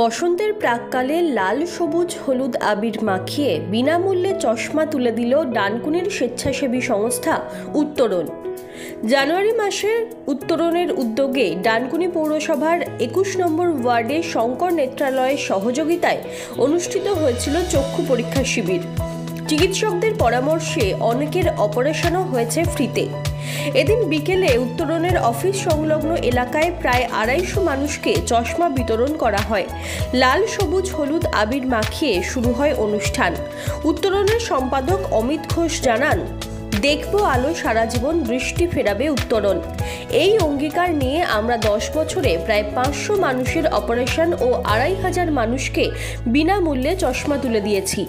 বসন্তের প্রাককালে লাল সবুজ হলুদ আবির মাখিয়ে বিনামূল্যে চশমা তুলে দিল ডানকুনির স্বেচ্ছাসেবী সংস্থা উত্তরণ। জানুয়ারি মাসে উত্তরণের উদ্যোগে ডানকুনি পৌরসভার ২১ নম্বর ওয়ার্ডে শঙ্কর নেত্রালয়ের সহযোগিতায় অনুষ্ঠিত হয়েছিল চক্ষু পরীক্ষা শিবির। চিকিৎসকদের পরামর্শে অনেকের অপারেশনও হয়েছে ফ্রিতে। এদিন বিকেলে উত্তরণের অফিস সংলগ্ন এলাকায় প্রায় ২৫০ মানুষকে চশমা বিতরণ করা হয়। লাল সবুজ হলুদ আবির মাখিয়ে শুরু হয় অনুষ্ঠান। উত্তরণের সম্পাদক অমিত ঘোষ জানান, দেখব আলো সারা জীবন দৃষ্টি ফেরাবে উত্তরণ। এই অঙ্গীকার নিয়ে আমরা 10 বছরে প্রায় 500 মানুষের অপারেশন ও ২৫০০ মানুষকে বিনামূল্যে চশমা তুলে দিয়েছি।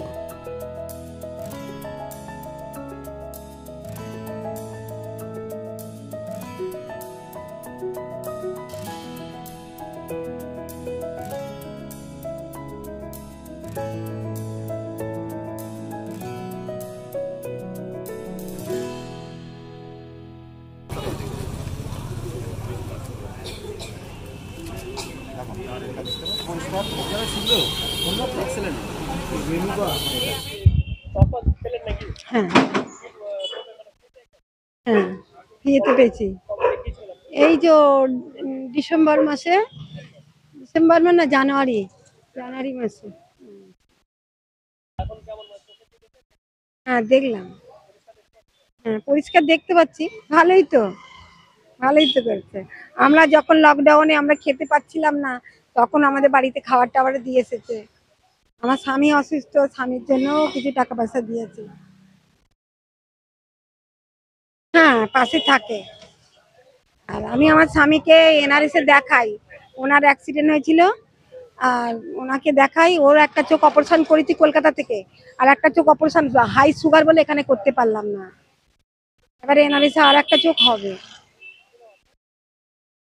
ফ্রিতে পেয়েছি। এই যে ডিসেম্বর মাসে, ডিসেম্বর মানে না জানুয়ারি মাসে। হ্যাঁ দেখলাম, হ্যাঁ পরিষ্কার দেখতে পাচ্ছি। ভালোই তো করছে। আমরা যখন লকডাউনে আমরা খেতে পাচ্ছিলাম না, তখন আমাদের বাড়িতে খাবার টাবার দিয়ে এসেছে। আমার স্বামী অসুস্থ, স্বামীর জন্য কিছু টাকা পয়সা দিয়েছে। হ্যাঁ পাশে থাকে। আর আমি আমার স্বামীকে এনআরএস এ দেখাই, ওনার অ্যাক্সিডেন্ট হয়েছিল, আর ওনাকে দেখাই। ওর একটা চোখ অপারেশন করেছি কলকাতা থেকে, আর একটা চোখ অপারেশন হাই সুগার বলে এখানে করতে পারলাম না। এবারে এনআরএস এ আর একটা চোখ হবে।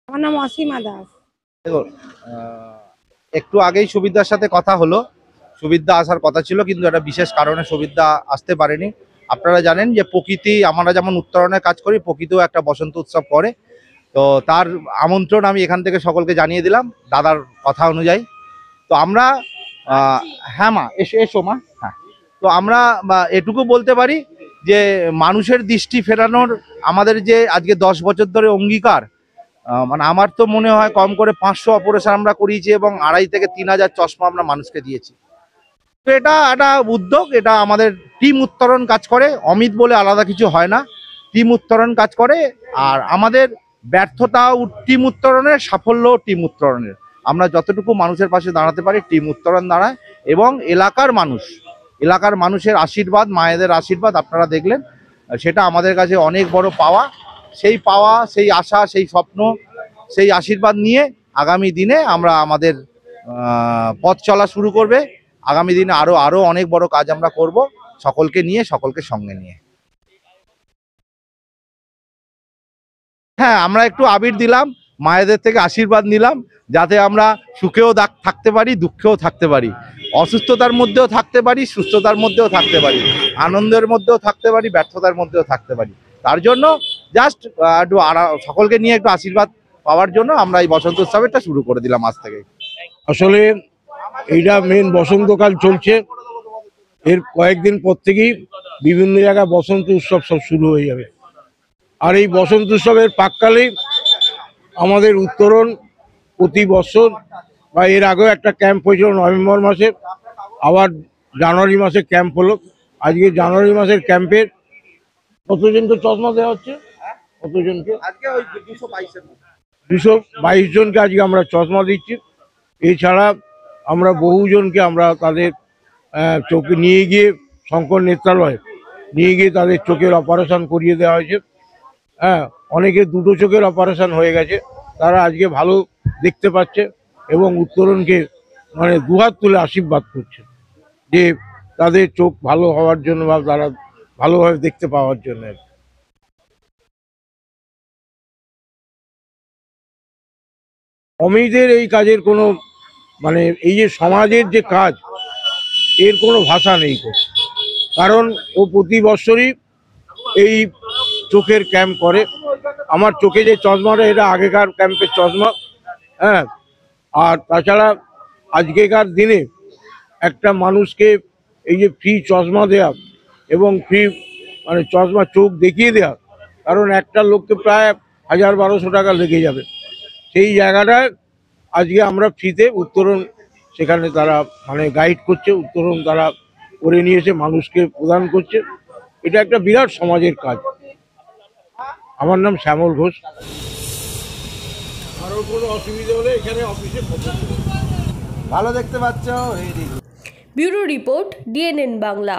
আমার নাম অসীমা দাস। একটু আগেই সুবিধার সাথে কথা হলো। সুবিধা আসার কথা ছিল, কিন্তু একটা বিশেষ কারণে সুবিধা আসতে পারেনি। আপনারা জানেন যে প্রকৃতি, আমরা যেমন উত্তরণের কাজ করি, প্রকৃতিও একটা বসন্ত উৎসব করে। তো তার আমন্ত্রণ আমি এখান থেকে সকলকে জানিয়ে দিলাম দাদার কথা অনুযায়ী। তো আমরা হ্যাঁ মা এসো মা। হ্যাঁ, তো আমরা এটুকু বলতে পারি যে মানুষের দৃষ্টি ফেরানোর আমাদের যে আজকে 10 বছর ধরে অঙ্গীকার, মানে আমার তো মনে হয় কম করে 500 অপারেশন আমরা করিয়েছি এবং 2,500 থেকে 3,000 চশমা আমরা মানুষকে দিয়েছি। তো এটা একটা উদ্যোগ, এটা আমাদের টিম উত্তরণ কাজ করে। অমিত বলে আলাদা কিছু হয় না, টিম উত্তরণ কাজ করে। আর আমাদের ব্যর্থতা টিম উত্তরণের, সাফল্য টিম উত্তরণের। আমরা যতটুকু মানুষের পাশে দাঁড়াতে পারি টিম উত্তরণ দাঁড়ায়, এবং এলাকার মানুষের আশীর্বাদ, মায়েদের আশীর্বাদ আপনারা দেখলেন, সেটা আমাদের কাছে অনেক বড় পাওয়া। সেই পাওয়া, সেই আশা, সেই স্বপ্ন, সেই আশীর্বাদ নিয়ে আগামী দিনে আমরা আমাদের পথ চলা শুরু করবে। আগামী দিনে আরো অনেক বড় কাজ আমরা করব, সকলকে নিয়ে, সকলকে সঙ্গে নিয়ে। হ্যাঁ, আমরা একটু আবির দিলাম, মায়েদের থেকে আশীর্বাদ নিলাম, যাতে আমরা সুখেও থাকতে পারি, দুঃখেও থাকতে পারি, অসুস্থতার মধ্যেও থাকতে পারি, সুস্থতার মধ্যেও থাকতে পারি, আনন্দের মধ্যেও থাকতে পারি, ব্যর্থতার মধ্যেও থাকতে পারি। তার জন্য জাস্ট একটু সকলকে নিয়ে একটু আশীর্বাদ পাওয়ার জন্য আমরা এই বসন্ত উৎসবটা শুরু করে দিলাম আজ থেকে। আসলে এইটা মেন বসন্তকাল চলছে, এর কয়েকদিন পর থেকেই বিভিন্ন জায়গায় বসন্ত উৎসব সব শুরু হয়ে যাবে। আর এই বসন্ত উৎসবের প্রাককালেই আমাদের উত্তরণ প্রতি বছর বা এর আগেও একটা ক্যাম্প হয়েছিল নভেম্বর মাসে, আবার জানুয়ারি মাসে ক্যাম্প হলো। আজকে জানুয়ারি মাসের ক্যাম্পের কতজনকে চশমা দেওয়া হচ্ছে? কতজনকে? 222 জনকে আজকে আমরা চশমা দিচ্ছি। এছাড়া আমরা বহুজনকে আমরা তাদের চোখে নিয়ে গিয়ে শঙ্কর নেত্রালয় নিয়ে গিয়ে তাদের চোখের অপারেশন করিয়ে দেওয়া হয়েছে। হ্যাঁ, অনেকে 2টো চোখের অপারেশন হয়ে গেছে, তারা আজকে ভালো দেখতে পাচ্ছে এবং উত্তরণকে মানে দুহাত তুলে আশীর্বাদ করছে যে তাদের চোখ ভালো হওয়ার জন্য বা তারা ভালোভাবে দেখতে পাওয়ার জন্য। অমিতের এই কাজের কোনো মানে এই যে সমাজের যে কাজ, এর কোনো ভাষা নেই, কারণ ও প্রতি বছরই এই চোখের ক্যাম্প করে। আমার চোখে যে চশমাটা, এটা আগেকার ক্যাম্পের চশমা। হ্যাঁ, আর তাছাড়া আজকেকার দিনে একটা মানুষকে এই যে ফ্রি চশমা দেওয়া এবং ফ্রি মানে চশমা চোখ দেখিয়ে দেওয়া, কারণ একটা লোককে প্রায় 1000-1200 টাকা লেগে যাবে, সেই জায়গাটায় আজকে আমরা ফ্রিতে উত্তরণ সেখানে তারা মানে গাইড করছে, উত্তরণ তারা করে নিয়ে এসে মানুষকে প্রদান করছে। এটা একটা বিরাট সমাজের কাজ। আমার নাম শ্যামল ঘোষ। কারোর কোনো অসুবিধা হলে এখানে অফিসে ভালো দেখতে পাচ্ছ। Bureau report, DNN Bangla.